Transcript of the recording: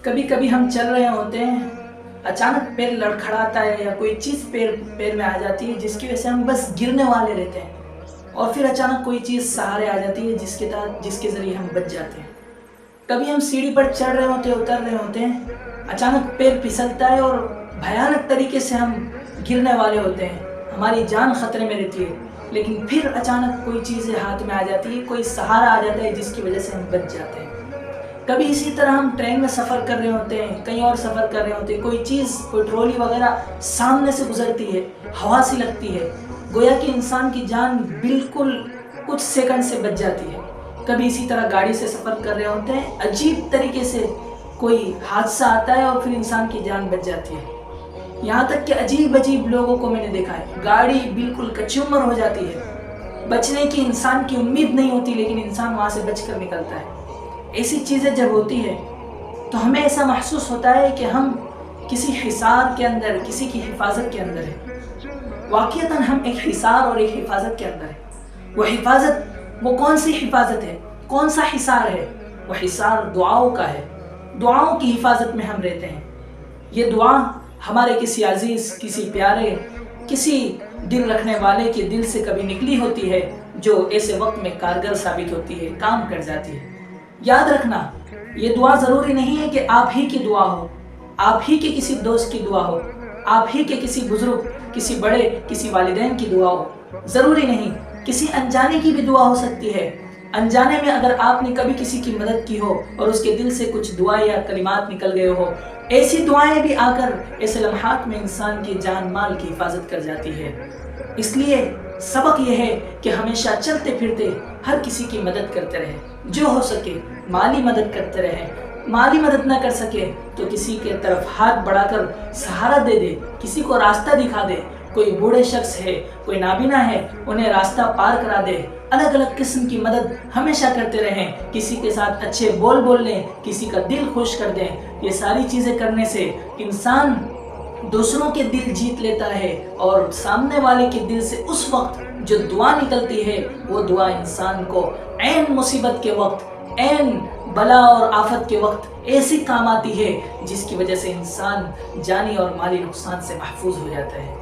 کبھی کبھی ہم چل رہے ہوتے ہیں، اچانک پیر لڑکھڑاتا ہے یا کوئی چیز پیر میں آ جاتی ہے جس کی وجہ سے ہم بس گرنے والے رہتے ہیں، اور پھر اچانک کوئی چیز سہارے آ جاتی ہے جس کے ذریعے ہم بچ جاتے ہیں۔ کبھی ہم سیڑھی پر چڑھ رہے ہوتے ہیں، اتر رہے ہوتے ہیں، اچانک پیر پھسلتا ہے اور بھیانک طریقے سے ہم گرنے والے ہوتے ہیں، ہماری جان خطرے میں رہتی ہے، لیکن پھر اچانک کوئی چیز ہاتھ میں آ جاتی ہے، کوئی سہارا آ جاتا ہے جس کی وجہ سے ہم بچ جاتے ہیں۔ کبھی اسی طرح ہم ٹرین میں سفر کر رہے ہوتے ہیں، کہیں اور سفر کر رہے ہوتے ہیں، کوئی چیز، کوئی ٹرالی وغیرہ سامنے سے گزرتی ہے، ہوا سی لگتی ہے، گویا کہ انسان کی جان بالکل کچھ سیکنڈ سے بچ جاتی ہے۔ کبھی اسی طرح گاڑی سے سفر کر رہے ہوتے ہیں، عجیب طریقے سے کوئی حادثہ آتا ہے اور پھر انسان کی جان بچ جاتی ہے۔ یہاں تک کہ عجیب لوگوں کو میں نے دیکھا ہے، گاڑی بالکل کچومر ہو جاتی ہے، بچنے کی انسان کی امید نہیں ہوتی، لیکن انسان وہاں سے بچ کر نکلتا ہے۔ ایسی چیزیں جب ہوتی ہے تو ہمیں ایسا محسوس ہوتا ہے کہ ہم کسی حصار کے اندر، کسی کی حفاظت کے اندر ہیں۔ واقعتاً ہم ایک حصار اور ایک حفاظت کے اندر ہیں۔ وہ حفاظت، وہ کون سی حفاظت ہے، کون سا حصار ہے؟ وہ حصار دعاؤں کا ہے، دعاؤں کی حفاظت میں ہم رہتے ہیں۔ یہ دعا ہمارے کسی عزیز، کسی پیارے، کسی دل رکھنے والے کے دل سے کبھی نکلی ہوتی ہے، جو ایسے وقت میں کارگر ثابت ہوتی ہے، کام کر جاتی ہے۔ یاد رکھنا، یہ دعا ضروری نہیں ہے کہ آپ ہی کی دعا ہو، آپ ہی کے کسی دوست کی دعا ہو، آپ ہی کے کسی بزرگ، کسی بڑے، کسی والدین کی دعا ہو، ضروری نہیں، کسی انجانے کی بھی دعا ہو سکتی ہے۔ انجانے میں اگر آپ نے کبھی کسی کی مدد کی ہو اور اس کے دل سے کچھ دعا یا کلمات نکل گئے ہو، ایسی دعائیں بھی آ کر ایسے لمحات میں انسان کی جان مال کی حفاظت کر جاتی ہے۔ اس لیے سبق یہ ہے کہ ہمیشہ چلتے پھرتے ہر کسی کی مدد کرتے رہیں، جو ہو سکے مالی مدد کرتے رہیں، مالی مدد نہ کر سکے تو کسی کے طرف ہاتھ بڑھا کر سہارا دے دے، کسی کو راستہ دکھا دے، کوئی بوڑھے شخص ہے، کوئی نابینا ہے، انہیں راستہ پار کرا دے۔ الگ الگ قسم کی مدد ہمیشہ کرتے رہیں، کسی کے ساتھ اچھے بول لیں، کسی کا دل خوش کر دیں۔ یہ ساری چیزیں کرنے سے انسان دوسروں کے دل جیت لیتا ہے، اور سامنے والے کے دل سے اس وقت جو دعا نکلتی ہے، وہ دعا انسان کو عین مصیبت کے وقت، عین بلا اور آفت کے وقت ایسی کام آتی ہے جس کی وجہ سے انسان جانی اور مالی نقصان سے محفوظ ہو جاتا ہے۔